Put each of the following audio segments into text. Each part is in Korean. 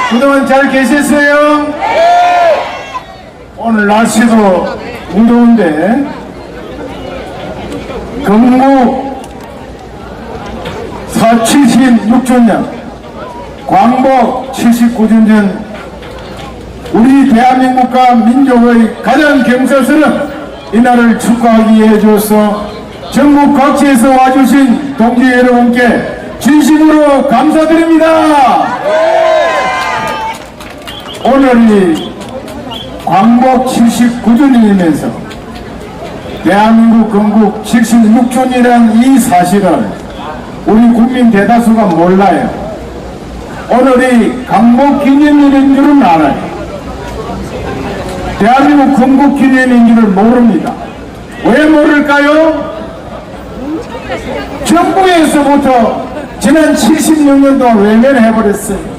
그동안 잘 계셨어요? 오늘 날씨도 무더운데 건국 76주년 광복 79주년 우리 대한민국과 민족의 가장 경사스러운 이날을 축하하기 위해 해줘서 전국 각지에서 와주신 동지 여러분께 진심으로 감사드립니다. 오늘이 광복 79주년이면서 대한민국 건국 76주년이라는 이 사실을 우리 국민 대다수가 몰라요. 오늘이 광복기념일인 줄은 알아요. 대한민국 건국기념일인 줄을 모릅니다. 왜 모를까요? 정부에서부터 지난 76년 동안 외면해버렸어요.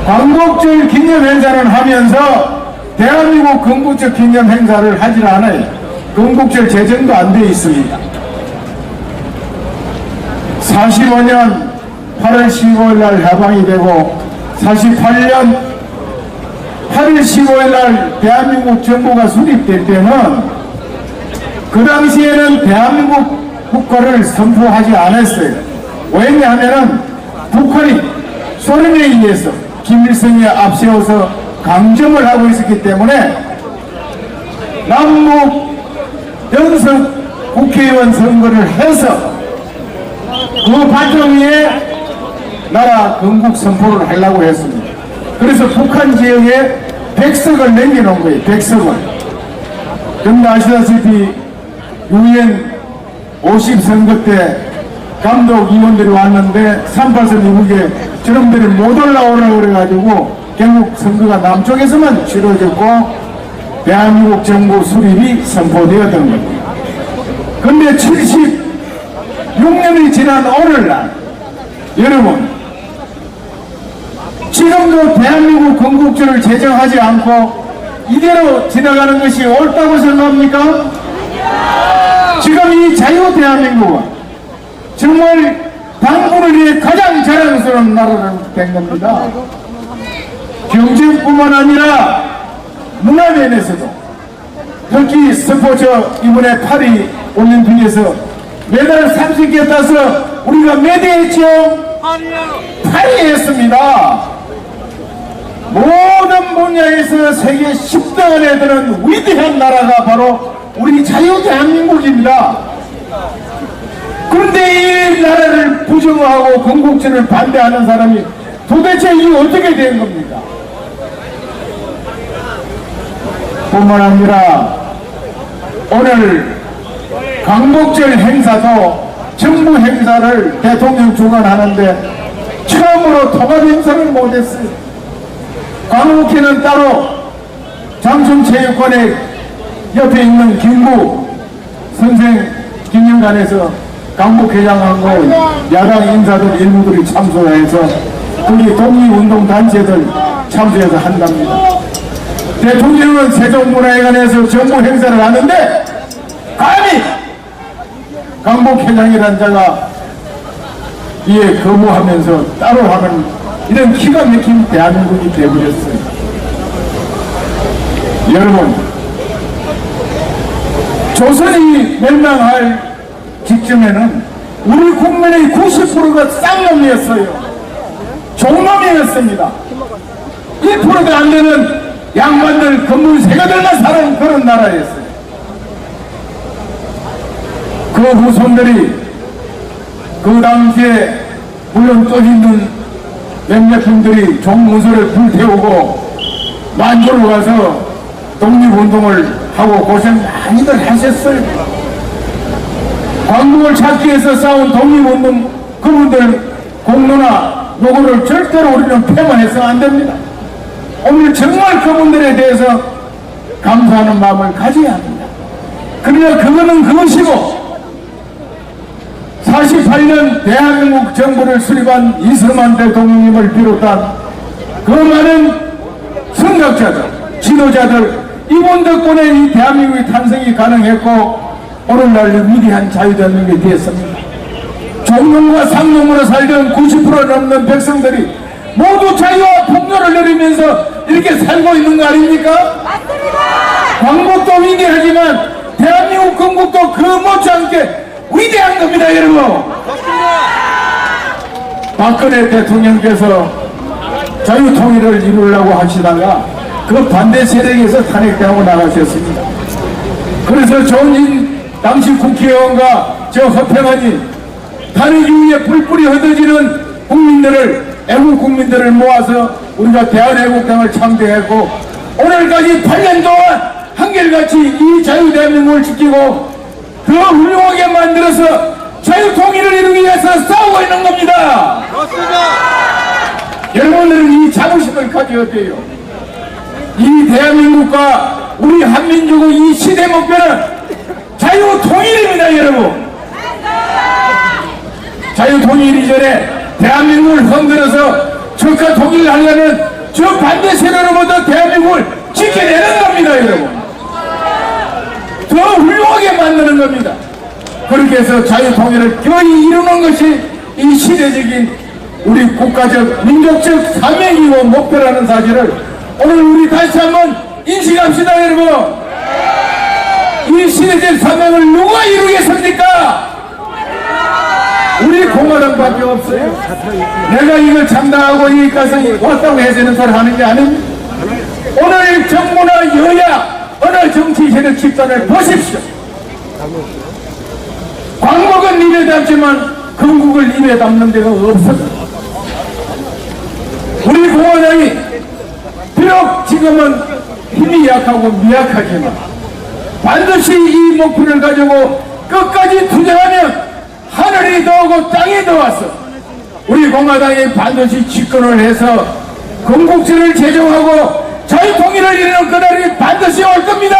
광복절 기념행사를 하면서 대한민국 건국절 기념행사를 하질 않아요. 건국절 제정도 안 돼 있습니다. 45년 8월 15일날 해방이 되고 48년 8월 15일날 대한민국 정부가 수립될 때는 그 당시에는 대한민국 국가를 선포하지 않았어요. 왜냐하면 북한이 소련에 의해서 김일성이 앞세워서 강점을 하고 있었기 때문에 남북 연석 국회의원 선거를 해서 그 바탕위에 나라 건국 선포를 하려고 했습니다. 그래서 북한 지역에 100석을 남겨놓은 거예요. 100석을. 그런데 아시다시피 유엔 50선거 때 감독위원들이 왔는데 38선 이후에 저놈들이 못 올라오라고 그래가지고 결국 선거가 남쪽에서만 치러졌고 대한민국 정부 수립이 선포되었던 겁니다. 그런데 76년이 지난 오늘날 여러분 지금도 대한민국 건국절을 제정하지 않고 이대로 지나가는 것이 옳다고 생각합니까? 지금 이 자유 대한민국은 정말 당군을 위해 가장 자랑스러운 나라로 된 겁니다. 경제뿐만 아니라 문화면에서도 특히 스포츠 이번에 파리 올림픽에서 메달 30개 따서 우리가 몇 위 했죠? 8위 했습니다. 모든 분야에서 세계 10등 안에 드는 위대한 나라가 바로 우리 자유 대한민국입니다. 그런데 이 나라를 부정하고 건국절을 반대하는 사람이 도대체 이게 어떻게 된 겁니까? 뿐만 아니라 오늘 광복절 행사도 정부 행사를 대통령 주관하는데 처음으로 통합 행사를 못했어요. 광복회는 따로 장충체육관에 옆에 있는 김구 선생 기념관에서 광복회장하고 야당 인사들 일부들이 참석해서 거기 독립운동단체들 참석해서 한답니다. 대통령은 세종문화회관에서 정부 행사를 하는데 감히 광복회장이라는 자가 이에 거부하면서 따로 하는 이런 기가 막힌 대한민국이 되어버렸어요. 여러분 조선이 멸망할 직전에는 우리 국민의 90%가 쌍놈이었어요. 종놈이었습니다. 1%도 안 되는 양반들 건물 세가들만 사는 그런 나라였어요. 그 후손들이 그 당시에 물론 또 있는 몇몇 분들이 종문서를 불태우고 만주로 가서 독립운동을 하고 고생 많이들 하셨어요. 광복을 찾기 위해서 싸운 독립운동 그분들 공로나 요거를 절대로 우리는 폐만해서는 안 됩니다. 오늘 정말 그분들에 대해서 감사하는 마음을 가져야 합니다. 그러나 그거는 그것이고 48년 대한민국 정부를 수립한 이승만 대통령님을 비롯한 그 많은 선각자들, 지도자들 이분 덕분에 이 대한민국의 탄생이 가능했고 오늘날 위대한 자유대한민국이 되었습니다. 종농과 상농으로 살던 90% 넘는 백성들이 모두 자유와 풍요를 누리면서 이렇게 살고 있는 거 아닙니까? 맞습니다. 광복도 위대하지만 대한민국 건국도 그 못지않게 위대한 겁니다, 여러분. 박근혜 대통령께서 자유통일을 이루려고 하시다가 그 반대 세력에서 탄핵당하고 나가셨습니다. 그래서 정인 당시 국회의원과 저 허평하니 탄핵 이후에 뿔뿔이 흩어지는 국민들을, 애국 국민들을 모아서 우리가 대한애국당을 창대했고 오늘까지 8년 동안 한결같이 이 자유대한민국을 지키고 더 훌륭하게 만들어서 자유통일을 이루기 위해서 싸우고 있는 겁니다. 그렇습니다. 여러분들은 이 자부심을 가져야 돼요. 이 대한민국과 우리 한민족의 이 시대 목표는 자유통일입니다, 여러분. 자유통일 이전에 대한민국을 흔들어서 적과 통일을 하려는 저 반대 세력으로부터 대한민국을 지켜내는 겁니다, 여러분. 더 훌륭하게 만드는 겁니다. 그렇게 해서 자유통일을 거의 이루는 것이 이 시대적인 우리 국가적, 민족적 사명이고 목표라는 사실을 오늘 우리 다시 한번 인식합시다, 여러분. 이 시대적 사명을 누가 이루겠습니까? 우리 공화당밖에 없어요. 내가 이걸 장담하고 여기까지 왔다고 해서는 소리 하는 게 아닙니다. 오늘 정부나 여야 어느 정치 세력 집단을 보십시오. 광복은 입에 담지만 건국을 입에 담는 데가 없어요. 우리 공화당이 비록 지금은 힘이 약하고 미약하지만 반드시 이 목표를 가지고 끝까지 투쟁하면 하늘이 더하고 땅이 더와서 우리 공화당이 반드시 집권을 해서 건국제를 제정하고 자유통일을 이루는 그날이 반드시 올 겁니다.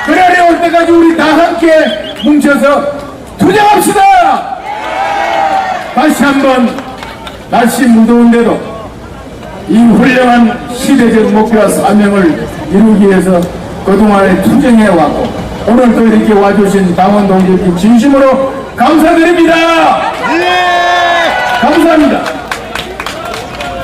그날이 올 때까지 우리 다 함께 뭉쳐서 투쟁합시다. 다시 한번 날씨 무더운데도 이 훌륭한 시대적 목표와 사명을 이루기 위해서 그동안에 투쟁해왔고 오늘도 이렇게 와주신 당원 동지께 진심으로 감사드립니다. 감사합니다.